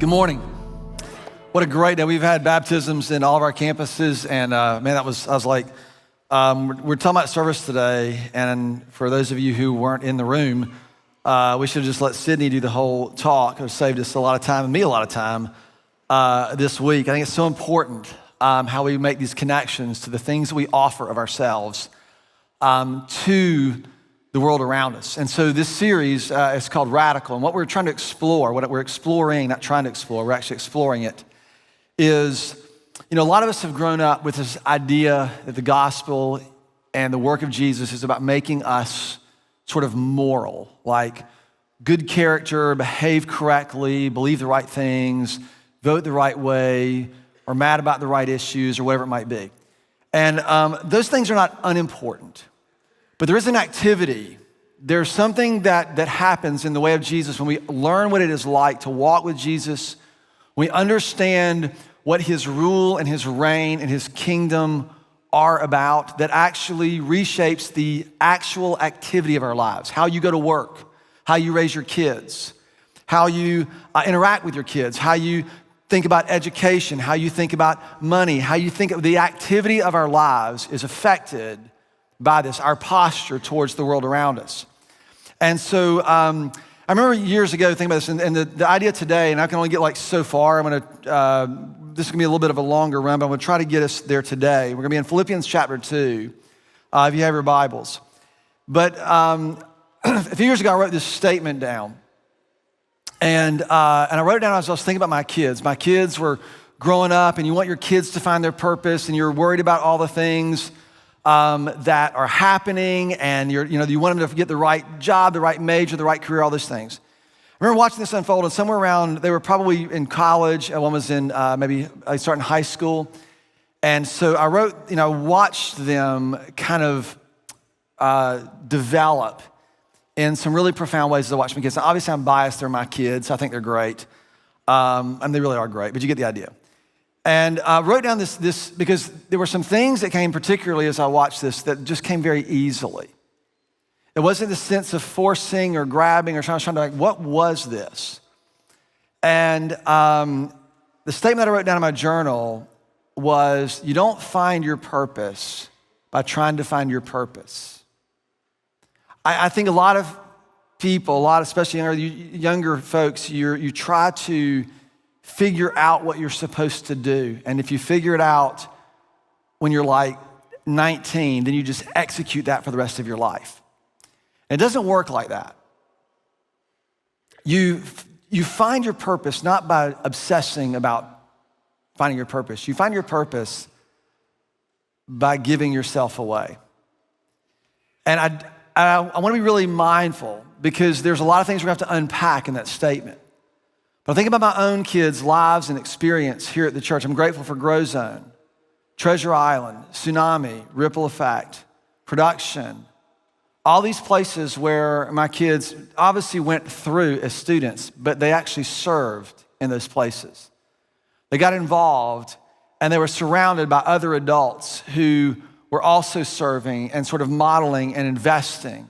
Good morning. What a great day. We've had baptisms in all of our campuses, and I was like, we're talking about service today, and for those of you who weren't in the room, we should have just let Sydney do the whole talk. It would have saved us a lot of time and me a lot of time this week. I think it's so important how we make these connections to the things that we offer of ourselves to the world around us. And so this series is called Radical, and what we're trying to explore, what we're exploring, not trying to explore, we're actually exploring it, is, a lot of us have grown up with this idea that the gospel and the work of Jesus is about making us sort of moral, like good character, behave correctly, believe the right things, vote the right way, or mad about the right issues, or whatever it might be. And those things are not unimportant. But there is an activity, there's something that happens in the way of Jesus when we learn what it is like to walk with Jesus, we understand what his rule and his reign and his kingdom are about, that actually reshapes the actual activity of our lives. How you go to work, how you raise your kids, how you interact with your kids, how you think about education, how you think about money, how you think of the activity of our lives is affected by this, our posture towards the world around us. And so I remember years ago thinking about this, and the idea today, and I can only get like so far, this is gonna be a little bit of a longer run, but I'm gonna try to get us there today. We're gonna be in Philippians chapter 2, if you have your Bibles. But a few years ago, I wrote this statement down. And I wrote it down as I was thinking about my kids. My kids were growing up, and you want your kids to find their purpose, and you're worried about all the things that are happening, and you want them to get the right job, the right major, the right career, all those things. I remember watching this unfold, and somewhere around, they were probably in college, one was in maybe starting high school, and so I wrote, watched them kind of develop in some really profound ways as I watch my kids. Now, obviously, I'm biased, they're my kids, I think they're great, and they really are great, but you get the idea. And I wrote down this because there were some things that came particularly as I watched this that just came very easily. It wasn't the sense of forcing or grabbing or trying to like, what was this? And the statement that I wrote down in my journal was, you don't find your purpose by trying to find your purpose. I think a lot of people, especially younger folks, you try to figure out what you're supposed to do. And if you figure it out when you're like 19, then you just execute that for the rest of your life. And it doesn't work like that. You find your purpose not by obsessing about finding your purpose. You find your purpose by giving yourself away. And I want to be really mindful because there's a lot of things we're going to have to unpack in that statement. But I think about my own kids' lives and experience here at the church. I'm grateful for Grow Zone, Treasure Island, Tsunami, Ripple Effect, Production, all these places where my kids obviously went through as students, but they actually served in those places. They got involved and they were surrounded by other adults who were also serving and sort of modeling and investing.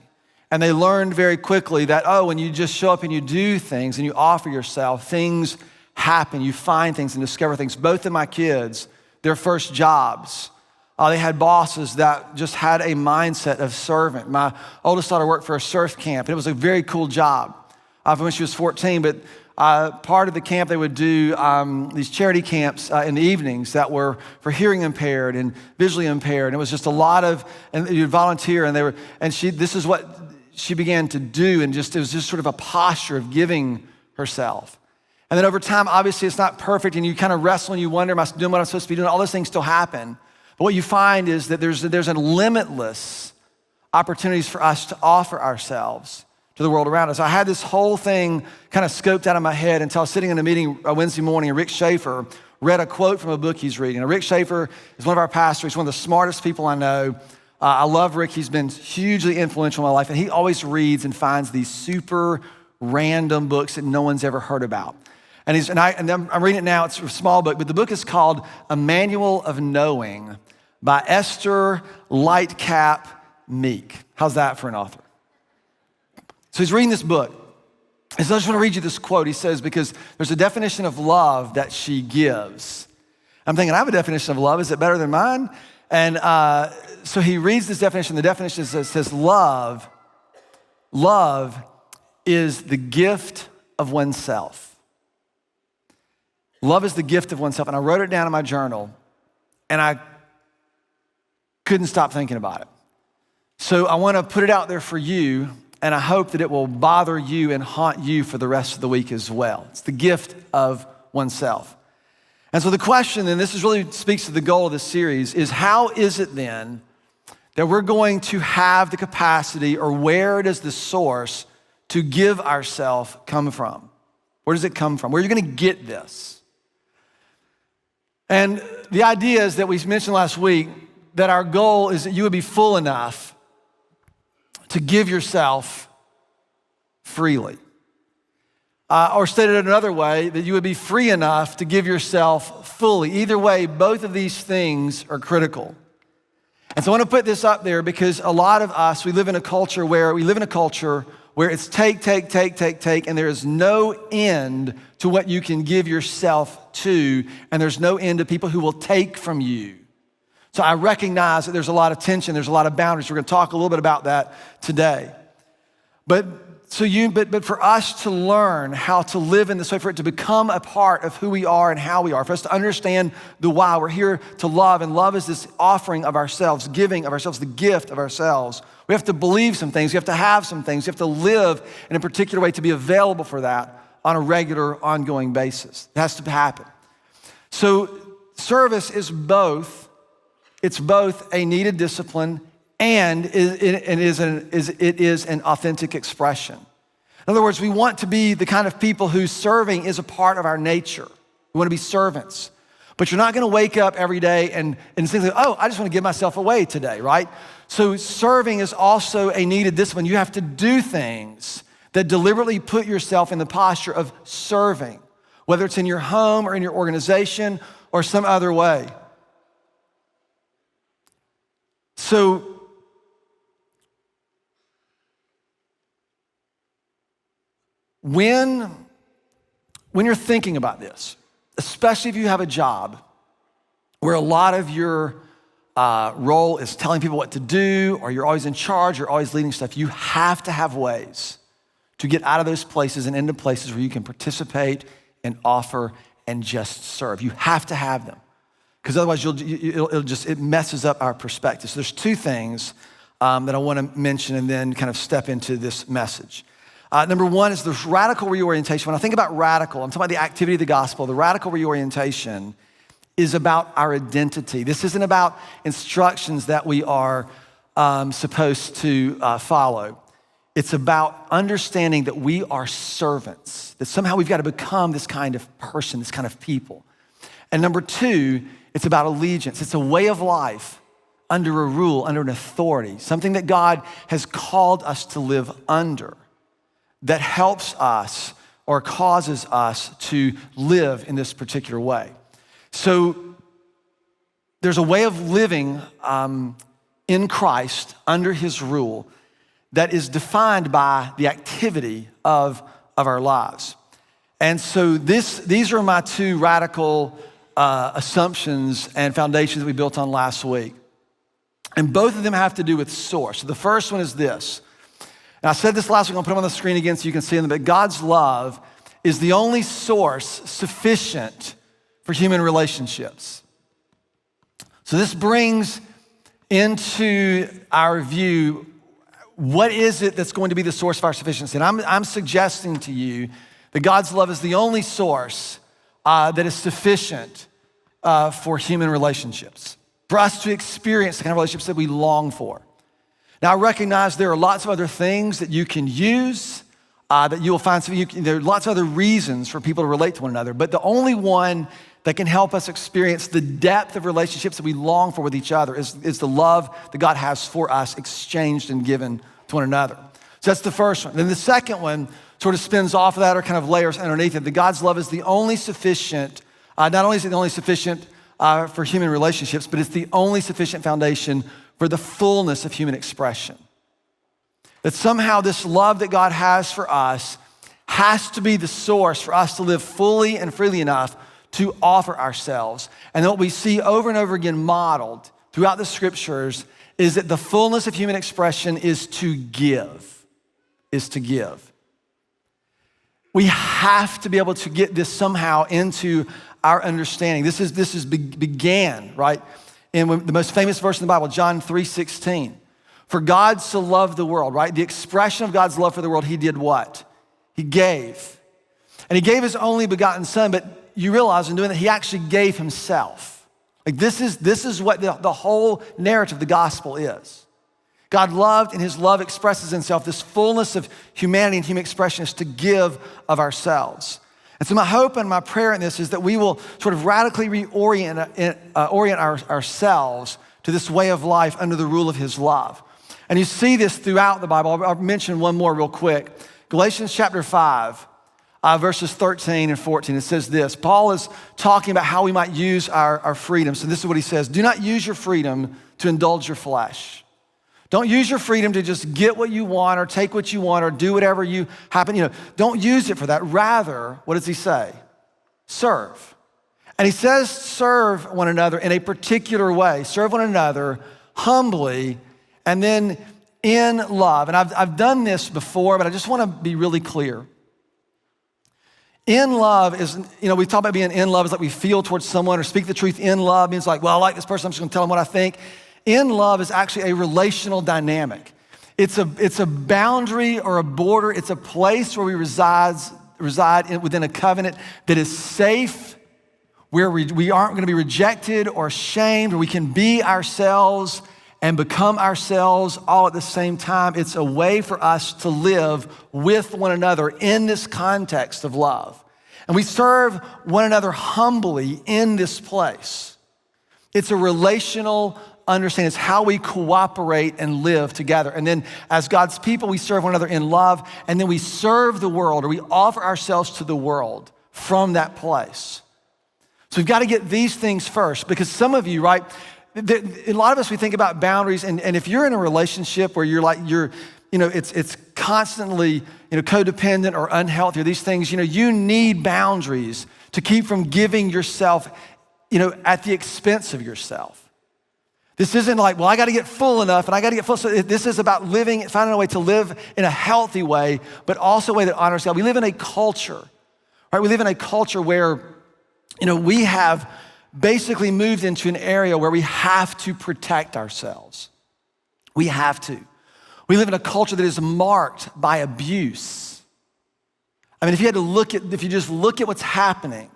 And they learned very quickly that, when you just show up and you do things and you offer yourself, things happen. You find things and discover things. Both of my kids, their first jobs, they had bosses that just had a mindset of servant. My oldest daughter worked for a surf camp, and it was a very cool job when she was 14. But part of the camp, they would do these charity camps in the evenings that were for hearing impaired and visually impaired. And it was just a lot of, and you'd volunteer, this is what she began to do, and it was just sort of a posture of giving herself. And then over time, obviously it's not perfect, and you kind of wrestle and you wonder, am I doing what I'm supposed to be doing? All those things still happen. But what you find is that there's a limitless opportunities for us to offer ourselves to the world around us. I had this whole thing kind of scoped out of my head until I was sitting in a meeting Wednesday morning, and Rick Schaefer read a quote from a book he's reading. Now, Rick Schaefer is one of our pastors. He's one of the smartest people I know. I love Rick. He's been hugely influential in my life, and he always reads and finds these super random books that no one's ever heard about. And I'm reading it now. It's a small book, but the book is called A Manual of Knowing by Esther Lightcap Meek. How's that for an author? So he's reading this book, And so I just want to read you this quote. He says, because there's a definition of love that she gives. I'm thinking, I have a definition of love. Is it better than mine? And so he reads this definition. The definition says, love is the gift of oneself. Love is the gift of oneself. And I wrote it down in my journal, and I couldn't stop thinking about it. So I want to put it out there for you, and I hope that it will bother you and haunt you for the rest of the week as well. It's the gift of oneself. And so the question, and this is really speaks to the goal of this series, is how is it then that we're going to have the capacity, or where does the source to give ourselves come from? Where does it come from? Where are you going to get this? And the idea is that we mentioned last week that our goal is that you would be full enough to give yourself freely. Or stated another way, that you would be free enough to give yourself fully. Either way, both of these things are critical. And so I want to put this up there because a lot of us, we live in a culture where it's take, and there is no end to what you can give yourself to, and there's no end to people who will take from you. So I recognize that there's a lot of tension, there's a lot of boundaries. We're going to talk a little bit about that today. But for us to learn how to live in this way, for it to become a part of who we are and how we are, for us to understand the why, we're here to love, and love is this offering of ourselves, giving of ourselves, the gift of ourselves. We have to believe some things, we have to have some things, we have to live in a particular way to be available for that on a regular, ongoing basis. It has to happen. So service is both a needed discipline and it is an authentic expression. In other words, we want to be the kind of people whose serving is a part of our nature. We want to be servants. But you're not going to wake up every day and think, oh, I just want to give myself away today, right? So serving is also a needed discipline. You have to do things that deliberately put yourself in the posture of serving, whether it's in your home or in your organization or some other way. So when you're thinking about this, especially if you have a job where a lot of your role is telling people what to do, or you're always in charge, you're always leading stuff, you have to have ways to get out of those places and into places where you can participate and offer and just serve. You have to have them. Because otherwise it messes up our perspective. So there's two things that I want to mention and then kind of step into this message. Number one is the radical reorientation. When I think about radical, I'm talking about the activity of the gospel. The radical reorientation is about our identity. This isn't about instructions that we are supposed to follow. It's about understanding that we are servants, that somehow we've got to become this kind of person, this kind of people. And number two, it's about allegiance. It's a way of life under a rule, under an authority, something that God has called us to live under that helps us or causes us to live in this particular way. So there's a way of living in Christ under his rule that is defined by the activity of our lives. And so these are my two radical assumptions and foundations that we built on last week. And both of them have to do with source. So the first one is this. And I said this last week, I'll put them on the screen again so you can see them, but God's love is the only source sufficient for human relationships. So this brings into our view, what is it that's going to be the source of our sufficiency? And I'm suggesting to you that God's love is the only source that is sufficient for human relationships, for us to experience the kind of relationships that we long for. Now, I recognize there are lots of other things that you can use, that you will find. There are lots of other reasons for people to relate to one another, but the only one that can help us experience the depth of relationships that we long for with each other is the love that God has for us exchanged and given to one another. So that's the first one. Then the second one sort of spins off of that, or kind of layers underneath it. That God's love is the only sufficient, not only is it the only sufficient for human relationships, but it's the only sufficient foundation for the fullness of human expression. That somehow this love that God has for us has to be the source for us to live fully and freely enough to offer ourselves. And what we see over and over again modeled throughout the scriptures is that the fullness of human expression is to give, We have to be able to get this somehow into our understanding. This began, right, in the most famous verse in the Bible, John 3:16. For God so loved the world, right? The expression of God's love for the world, he did what? He gave. And he gave his only begotten son, but you realize in doing that, he actually gave himself. Like this is what the whole narrative of the gospel is. God loved, and his love expresses himself. This fullness of humanity and human expression is to give of ourselves. And so my hope and my prayer in this is that we will sort of radically orient ourselves to this way of life under the rule of his love. And you see this throughout the Bible. I'll mention one more real quick. Galatians chapter 5, verses 13 and 14. It says this. Paul is talking about how we might use our freedom. So this is what he says. Do not use your freedom to indulge your flesh. Don't use your freedom to just get what you want or take what you want or do whatever you happen. Don't use it for that. Rather, what does he say? Serve. And he says serve one another in a particular way. Serve one another humbly and then in love. And I've done this before, but I just want to be really clear. In love is, we talk about being in love is like we feel towards someone, or speak the truth in love means like, well, I like this person, I'm just gonna tell them what I think. In love is actually a relational dynamic. It's a boundary or a border. It's a place where we reside within a covenant that is safe, where we aren't gonna be rejected or shamed, where we can be ourselves and become ourselves all at the same time. It's a way for us to live with one another in this context of love. And we serve one another humbly in this place. It's a relational understanding. It's how we cooperate and live together. And then as God's people, we serve one another in love, and then we serve the world, or we offer ourselves to the world from that place. So we've got to get these things first, because some of you, right, a lot of us, we think about boundaries, and if you're in a relationship where it's constantly, codependent or unhealthy, or these things, you need boundaries to keep from giving yourself, at the expense of yourself. This isn't like, well, I got to get full enough, and I got to get full. So this is about finding a way to live in a healthy way, but also a way that honors God. We live in a culture, right? We live in a culture where, we have basically moved into an area where we have to protect ourselves. We have to. We live in a culture that is marked by abuse. I mean, if you just look at what's happening,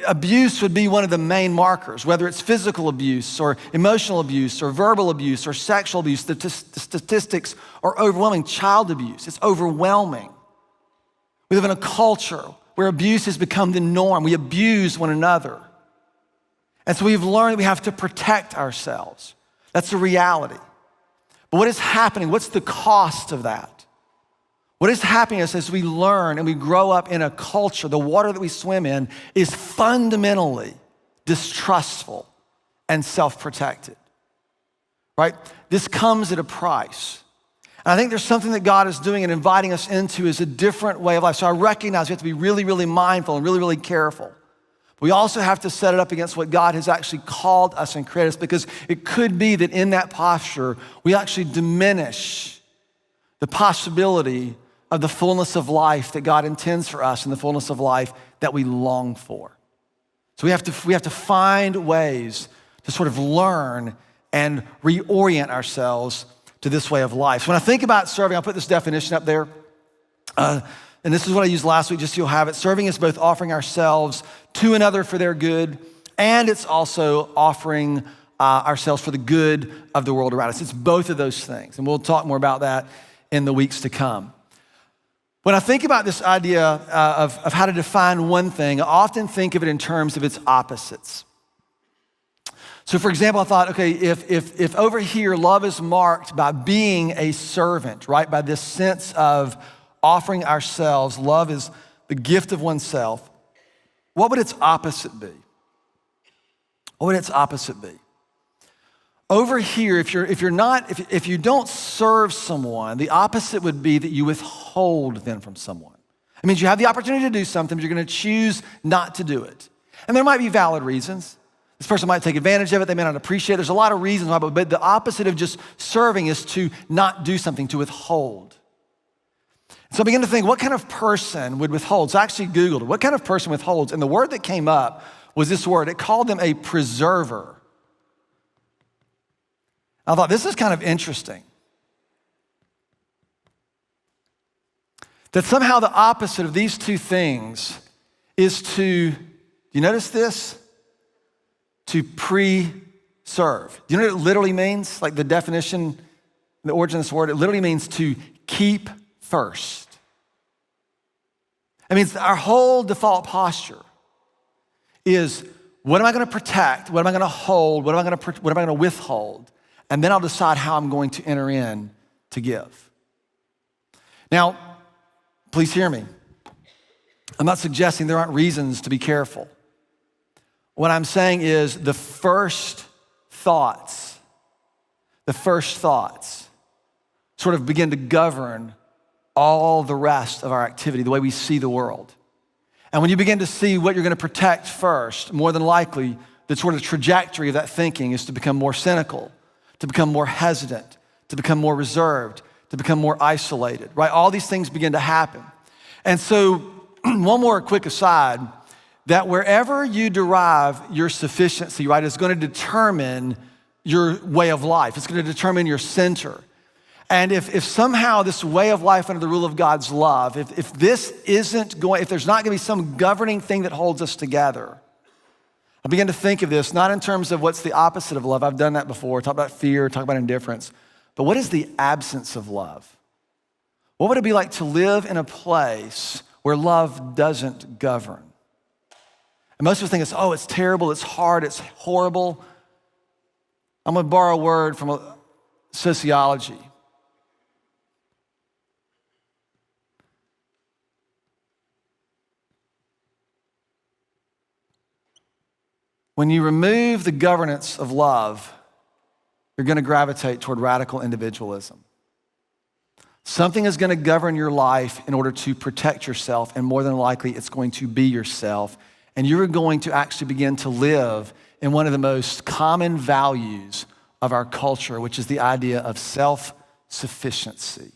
abuse would be one of the main markers, whether it's physical abuse or emotional abuse or verbal abuse or sexual abuse. The statistics are overwhelming. Child abuse, it's overwhelming. We live in a culture where abuse has become the norm. We abuse one another. And so we've learned that we have to protect ourselves. That's a reality. But what is happening? What's the cost of that? What is happening is as we learn and we grow up in a culture, the water that we swim in is fundamentally distrustful and self-protected, right? This comes at a price. And I think there's something that God is doing and inviting us into is a different way of life. So I recognize we have to be really, really mindful and really, really careful. We also have to set it up against what God has actually called us and created us, because it could be that in that posture, we actually diminish the possibility of the fullness of life that God intends for us and the fullness of life that we long for. So we have to find ways to sort of learn and reorient ourselves to this way of life. So when I think about serving, I'll put this definition up there. And this is what I used last week, just so you'll have it. Serving is both offering ourselves to another for their good, and it's also offering ourselves for the good of the world around us. It's both of those things, and we'll talk more about that in the weeks to come. When I think about this idea of how to define one thing, I often think of it in terms of its opposites. So for example, I thought, okay, if over here love is marked by being a servant, right? By this sense of offering ourselves, love is the gift of oneself, what would its opposite be? What would its opposite be? Over here, if you don't serve someone, the opposite would be that you withhold them from someone. It means you have the opportunity to do something, but you're gonna choose not to do it. And there might be valid reasons. This person might take advantage of it, they may not appreciate it. There's a lot of reasons why, but the opposite of just serving is to not do something, to withhold. So I began to think, what kind of person would withhold? So I actually Googled it. What kind of person withholds? And the word that came up was this word. It called them a preserver. I thought, this is kind of interesting. That somehow the opposite of these two things is to, do you notice this? To preserve. Do you know what it literally means? Like the definition, the origin of this word, it literally means to keep first. It means our whole default posture is, what am I gonna protect? What am I gonna hold? What am I gonna withhold? And then I'll decide how I'm going to enter in to give. Now, please hear me. I'm not suggesting there aren't reasons to be careful. What I'm saying is the first thoughts sort of begin to govern all the rest of our activity, the way we see the world. And when you begin to see what you're gonna protect first, more than likely, the sort of trajectory of that thinking is to become more cynical, to become more hesitant, to become more reserved, to become more isolated, right? All these things begin to happen. And so, one more quick aside, that wherever you derive your sufficiency, right, is gonna determine your way of life. It's gonna determine your center. And if somehow this way of life under the rule of God's love, if there's not gonna be some governing thing that holds us together, I began to think of this, not in terms of what's the opposite of love. I've done that before, talk about fear, talk about indifference. But what is the absence of love? What would it be like to live in a place where love doesn't govern? And most of us think it's terrible, it's hard, it's horrible. I'm gonna borrow a word from sociology. When you remove the governance of love, you're gonna gravitate toward radical individualism. Something is gonna govern your life in order to protect yourself, and more than likely, it's going to be yourself. And you're going to actually begin to live in one of the most common values of our culture, which is the idea of self-sufficiency.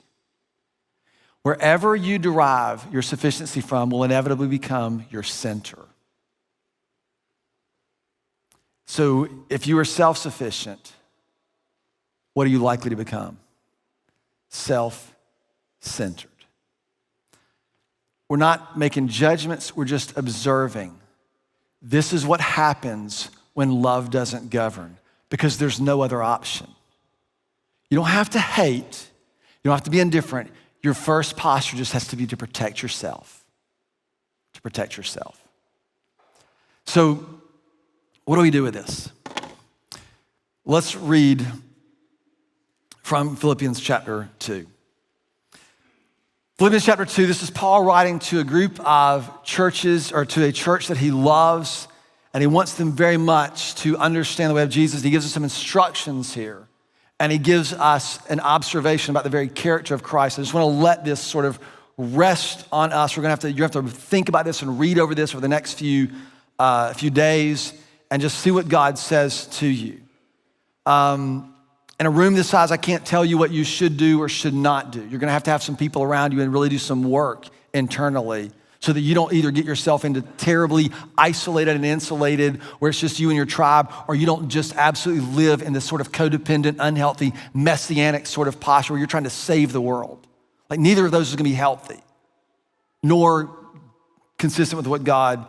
Wherever you derive your sufficiency from will inevitably become your center. So if you are self-sufficient, what are you likely to become? Self-centered. We're not making judgments, we're just observing. This is what happens when love doesn't govern, because there's no other option. You don't have to hate, you don't have to be indifferent. Your first posture just has to be to protect yourself. To protect yourself. So, what do we do with this? Let's read from Philippians chapter 2. Philippians chapter 2, this is Paul writing to a group of churches, or to a church that he loves, and he wants them very much to understand the way of Jesus. He gives us some instructions here, and he gives us an observation about the very character of Christ. I just want to let this sort of rest on us. You have to think about this and read over this over the next few days, and just see what God says to you. In a room this size, I can't tell you what you should do or should not do. You're gonna have to have some people around you and really do some work internally so that you don't either get yourself into terribly isolated and insulated where it's just you and your tribe, or you don't just absolutely live in this sort of codependent, unhealthy, messianic sort of posture where you're trying to save the world. Like, neither of those is gonna be healthy, nor consistent with what God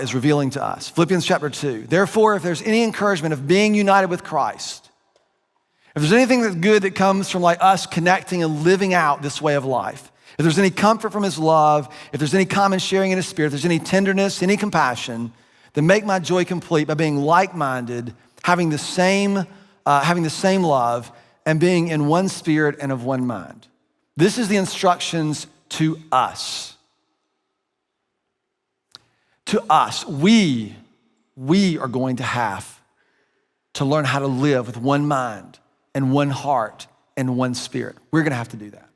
is revealing to us. Philippians chapter 2. Therefore, if there's any encouragement of being united with Christ, if there's anything that's good that comes from like us connecting and living out this way of life, if there's any comfort from his love, if there's any common sharing in his spirit, if there's any tenderness, any compassion, then make my joy complete by being like-minded, having the same love, and being in one spirit and of one mind. This is the instructions to us. To us, we are going to have to learn how to live with one mind and one heart and one spirit. We're gonna have to do that.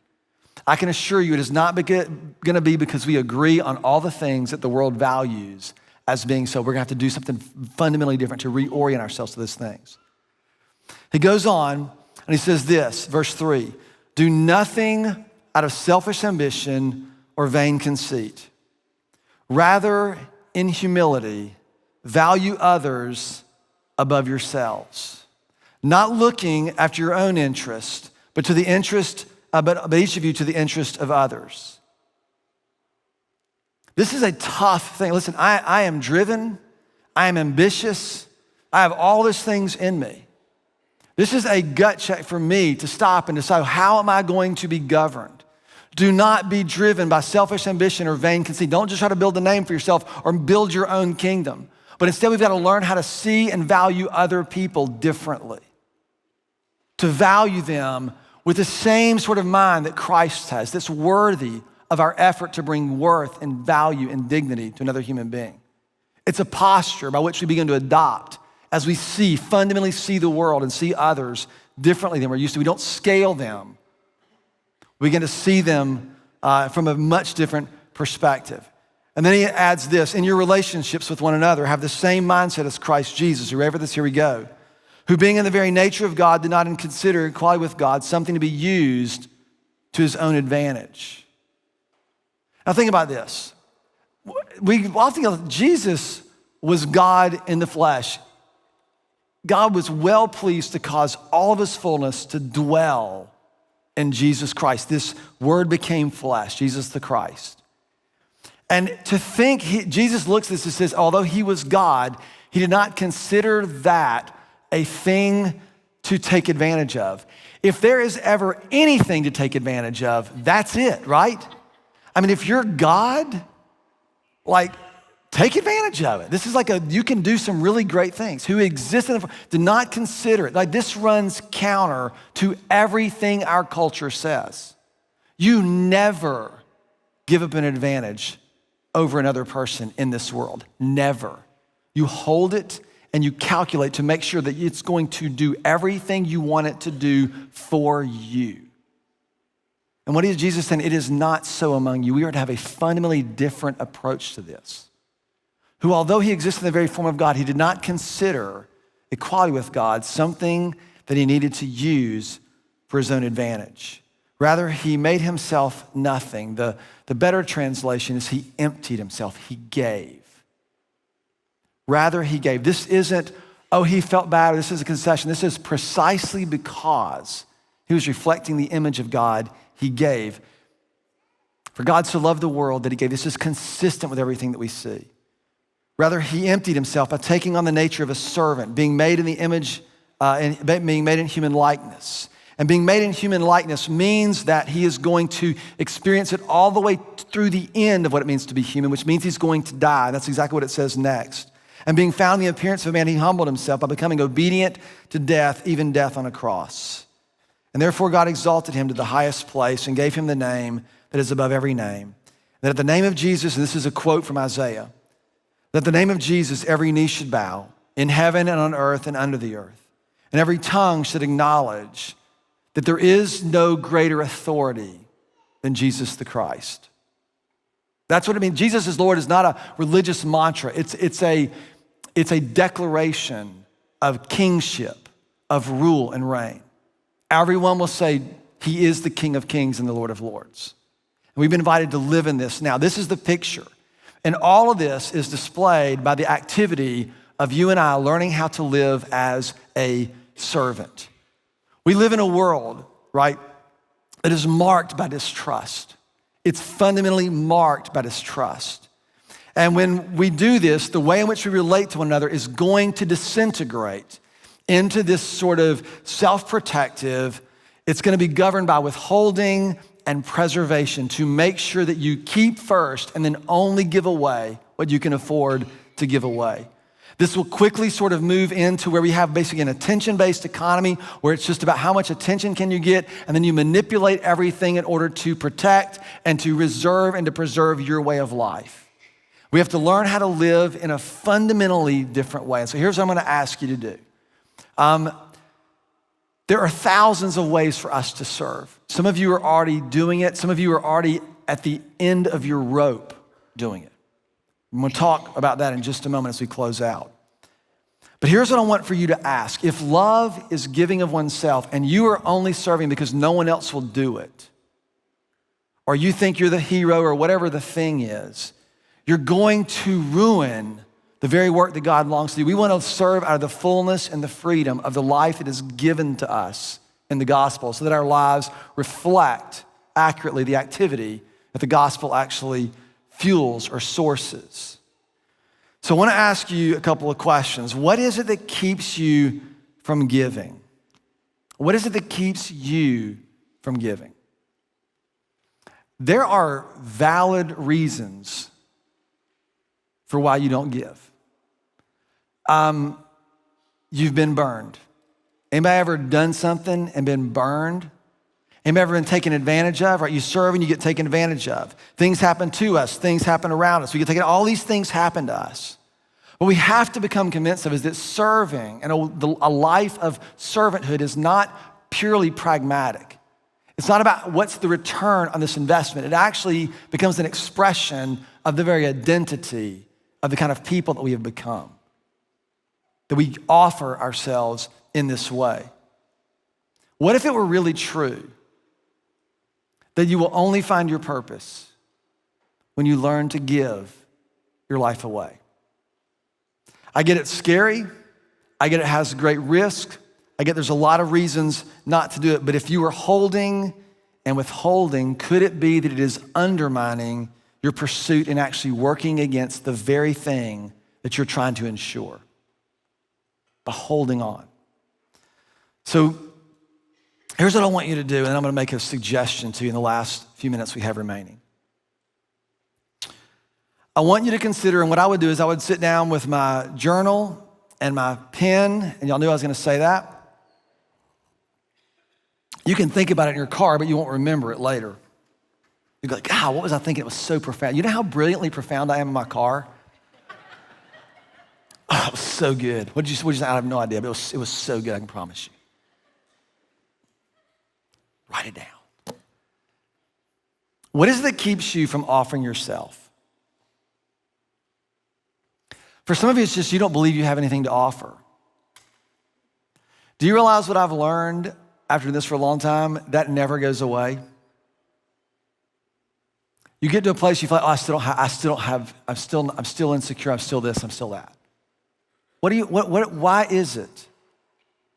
I can assure you it is not going to be because we agree on all the things that the world values as being so. We're going to have to do something fundamentally different to reorient ourselves to those things. He goes on and he says this, verse 3, do nothing out of selfish ambition or vain conceit. Rather, in humility, value others above yourselves, not looking after your own interest, but to the interest, but each of you to the interest of others. This is a tough thing. Listen, I am driven, I am ambitious, I have all these things in me. This is a gut check for me to stop and decide, how am I going to be governed? Do not be driven by selfish ambition or vain conceit. Don't just try to build a name for yourself or build your own kingdom. But instead, we've got to learn how to see and value other people differently. To value them with the same sort of mind that Christ has, that's worthy of our effort to bring worth and value and dignity to another human being. It's a posture by which we begin to adopt as we fundamentally see the world and see others differently than we're used to. We don't scale them. We begin to see them from a much different perspective. And then he adds this, in your relationships with one another, have the same mindset as Christ Jesus. Whoever this, here we go. Who being in the very nature of God did not consider equality with God something to be used to his own advantage. Now think about this. We often go, Jesus was God in the flesh. God was well pleased to cause all of his fullness to dwell in Jesus Christ. This word became flesh, Jesus the Christ. And to think, Jesus looks at this and says, although he was God, he did not consider that a thing to take advantage of. If there is ever anything to take advantage of, that's it, right? I mean, if you're God, like, take advantage of it. This is like you can do some really great things. Who existed, did not consider it. Like, this runs counter to everything our culture says. You never give up an advantage over another person in this world. Never. You hold it and you calculate to make sure that it's going to do everything you want it to do for you. And what is Jesus saying? It is not so among you. We are to have a fundamentally different approach to this. Who, although he exists in the very form of God, he did not consider equality with God something that he needed to use for his own advantage. Rather, he made himself nothing. The better translation is he emptied himself. He gave. Rather, he gave. This isn't, oh, he felt bad, or this is a concession. This is precisely because he was reflecting the image of God, he gave. For God so loved the world that he gave. This is consistent with everything that we see. Rather, he emptied himself by taking on the nature of a servant, being made in the image, and being made in human likeness. And being made in human likeness means that he is going to experience it all the way through the end of what it means to be human, which means he's going to die. And that's exactly what it says next. And being found in the appearance of a man, he humbled himself by becoming obedient to death, even death on a cross. And therefore God exalted him to the highest place and gave him the name that is above every name. That at the name of Jesus, and this is a quote from Isaiah, that at the name of Jesus, every knee should bow in heaven and on earth and under the earth. And every tongue should acknowledge that there is no greater authority than Jesus the Christ. That's what it means. Jesus is Lord is not a religious mantra. It's a declaration of kingship, of rule and reign. Everyone will say he is the King of Kings and the Lord of Lords. And we've been invited to live in this now. This is the picture. And all of this is displayed by the activity of you and I learning how to live as a servant. We live in a world, right, that is marked by distrust. It's fundamentally marked by distrust. And when we do this, the way in which we relate to one another is going to disintegrate into this sort of self-protective, it's going to be governed by withholding and preservation to make sure that you keep first and then only give away what you can afford to give away. This will quickly sort of move into where we have basically an attention-based economy where it's just about how much attention can you get, and then you manipulate everything in order to protect and to reserve and to preserve your way of life. We have to learn how to live in a fundamentally different way. And so here's what I'm going to ask you to do. There are thousands of ways for us to serve. Some of you are already doing it. Some of you are already at the end of your rope doing it. I'm gonna talk about that in just a moment as we close out. But here's what I want for you to ask. If love is giving of oneself and you are only serving because no one else will do it, or you think you're the hero or whatever the thing is, you're going to ruin the very work that God longs to do. We want to serve out of the fullness and the freedom of the life that is given to us in the gospel so that our lives reflect accurately the activity that the gospel actually fuels or sources. So I want to ask you a couple of questions. What is it that keeps you from giving? What is it that keeps you from giving? There are valid reasons for why you don't give. You've been burned. Anybody ever done something and been burned? Anybody ever been taken advantage of? Right? You serve and you get taken advantage of. Things happen to us. Things happen around us. We get taken. All these things happen to us. What we have to become convinced of is that serving and a life of servanthood is not purely pragmatic. It's not about what's the return on this investment. It actually becomes an expression of the very identity of the kind of people that we have become, that we offer ourselves in this way. What if it were really true that you will only find your purpose when you learn to give your life away? I get it's scary. I get it has great risk. I get there's a lot of reasons not to do it. But if you are holding and withholding, could it be that it is undermining your pursuit and actually working against the very thing that you're trying to ensure by holding on? So here's what I want you to do, and I'm going to make a suggestion to you in the last few minutes we have remaining. I want you to consider, and what I would do is I would sit down with my journal and my pen, and y'all knew I was going to say that. You can think about it in your car, but you won't remember it later. You'd be like, God, what was I thinking? It was so profound. You know how brilliantly profound I am in my car? Oh, it was so good. What did you say? I have no idea, but it was so good, I can promise you. Write it down. What is it that keeps you from offering yourself? For some of you, it's just you don't believe you have anything to offer. Do you realize what I've learned after this for a long time? That never goes away. You get to a place you feel like, I'm still insecure, I'm still this, I'm still that. Why is it?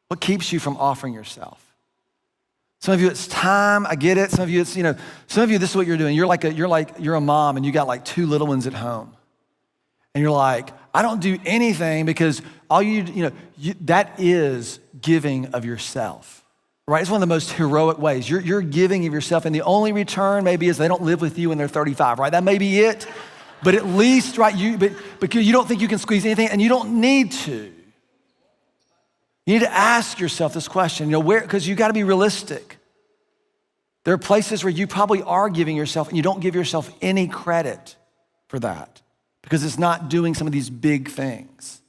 What keeps you from offering yourself? Some of you, it's time, I get it. Some of you, some of you, this is what you're doing. You're a mom and you got like 2 little ones at home. And you're like, I don't do anything because that is giving of yourself, right? It's one of the most heroic ways. You're giving of yourself, and the only return maybe is they don't live with you when they're 35, right? That may be it, but at least, right, because you don't think you can squeeze anything, and you don't need to. You need to ask yourself this question, because you got to be realistic. There are places where you probably are giving yourself, and you don't give yourself any credit for that, because it's not doing some of these big things.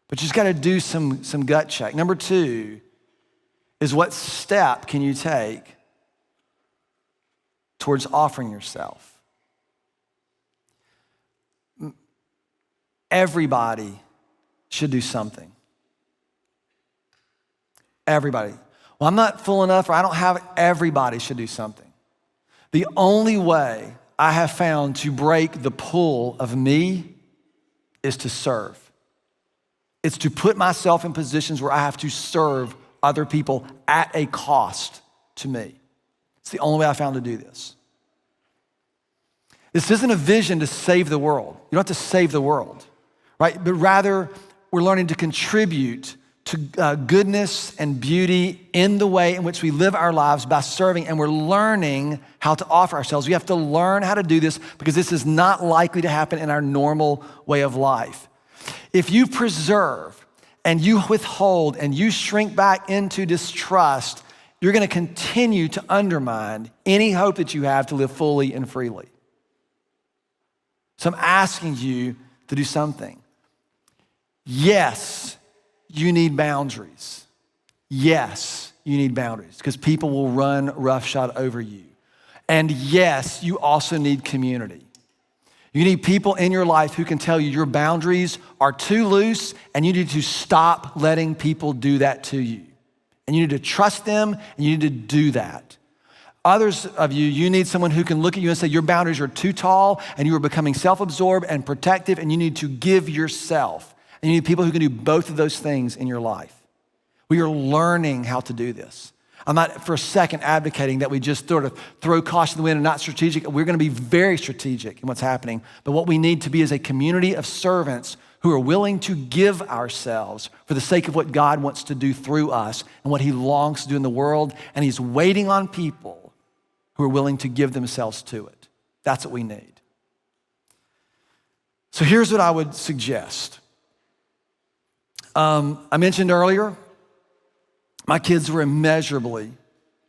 But you just got to do some gut check. Number 2 is, what step can you take towards offering yourself? Everybody should do something. Everybody. Well, I'm not full enough, or I don't have it. Everybody should do something. The only way I have found to break the pull of me is to serve. It's to put myself in positions where I have to serve other people at a cost to me. It's the only way I found to do this. This isn't a vision to save the world. You don't have to save the world, right? But rather, we're learning to contribute to goodness and beauty in the way in which we live our lives by serving, and we're learning how to offer ourselves. We have to learn how to do this because this is not likely to happen in our normal way of life. If you preserve and you withhold and you shrink back into distrust, you're going to continue to undermine any hope that you have to live fully and freely. So I'm asking you to do something. Yes, you need boundaries. yes, you need boundaries because people will run roughshod over you. And yes, you also need community. You need people in your life who can tell you your boundaries are too loose and you need to stop letting people do that to you. And you need to trust them and you need to do that. Others of you, you need someone who can look at you and say your boundaries are too tall and you are becoming self-absorbed and protective and you need to give yourself. And you need people who can do both of those things in your life. We are learning how to do this. I'm not for a second advocating that we just sort of throw caution to the wind and not strategic. We're gonna be very strategic in what's happening. But what we need to be is a community of servants who are willing to give ourselves for the sake of what God wants to do through us and what he longs to do in the world. And he's waiting on people who are willing to give themselves to it. That's what we need. So here's what I would suggest. I mentioned earlier, my kids were immeasurably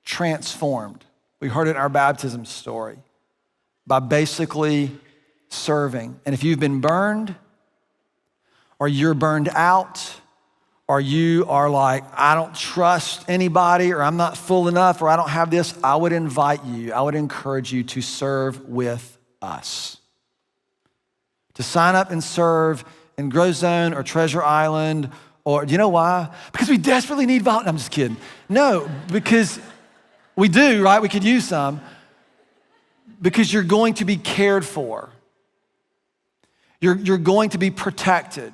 transformed. We heard it in our baptism story by basically serving. And if you've been burned or you're burned out or you are like, I don't trust anybody or I'm not full enough or I don't have this, I would invite you, I would encourage you to serve with us. To sign up and serve in Grow Zone or Treasure Island. Or do you know why? Because we desperately need volunteers. I'm just kidding. No, because we do, right? We could use some. Because you're going to be cared for. You're going to be protected.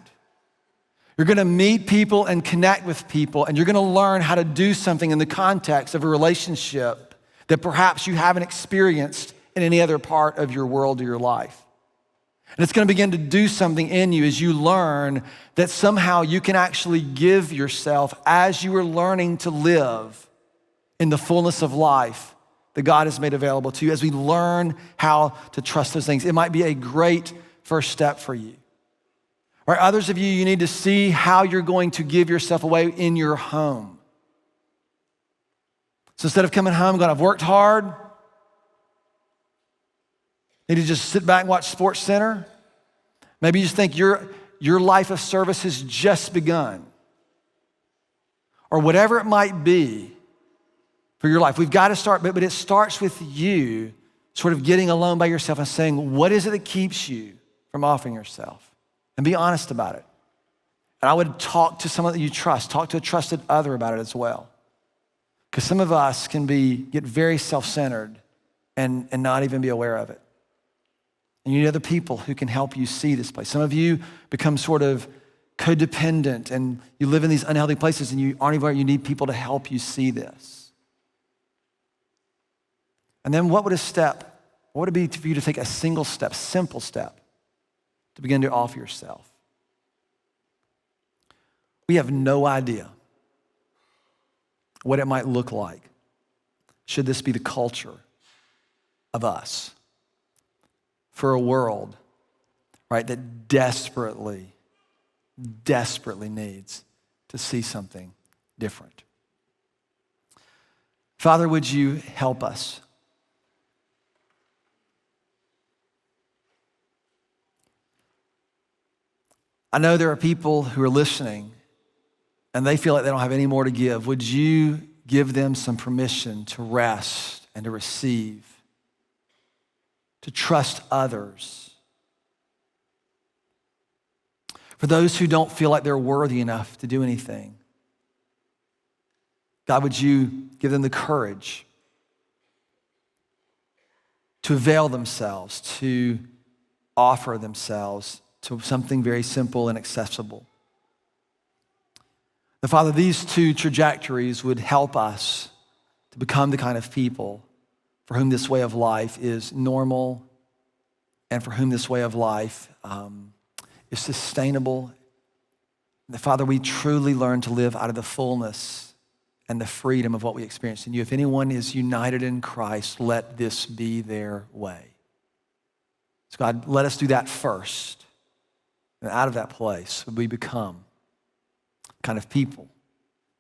You're gonna meet people and connect with people, and you're gonna learn how to do something in the context of a relationship that perhaps you haven't experienced in any other part of your world or your life. And it's gonna begin to do something in you as you learn that somehow you can actually give yourself as you are learning to live in the fullness of life that God has made available to you. As we learn how to trust those things, it might be a great first step for you. Or others of you, you need to see how you're going to give yourself away in your home. So instead of coming home going, I've worked hard, need to just sit back and watch Sports Center. Maybe you just think your life of service has just begun. Or whatever it might be for your life. We've got to start, but it starts with you sort of getting alone by yourself and saying, what is it that keeps you from offering yourself? And be honest about it. And I would talk to someone that you trust. Talk to a trusted other about it as well. Because some of us can get very self-centered and not even be aware of it. And you need other people who can help you see this place. Some of you become sort of codependent and you live in these unhealthy places and you aren't even aware. You need people to help you see this. And then what would it be for you to take a single step, simple step, to begin to offer yourself? We have no idea what it might look like should this be the culture of us for a world, right, that desperately needs to see something different. Father, would you help us? I know there are people who are listening and they feel like they don't have any more to give. Would you give them some permission to rest and to receive, to trust others? For those who don't feel like they're worthy enough to do anything, God, would you give them the courage to avail themselves, to offer themselves to something very simple and accessible? And Father, these two trajectories would help us to become the kind of people for whom this way of life is normal and for whom this way of life is sustainable. And Father, we truly learn to live out of the fullness and the freedom of what we experience in you. If anyone is united in Christ, let this be their way. So God, let us do that first. And out of that place, we become the kind of people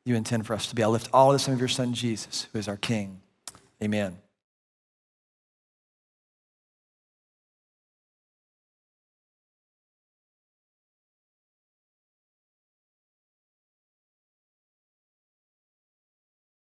you intend for us to be. I lift all this in of your Son, Jesus, who is our King. Amen.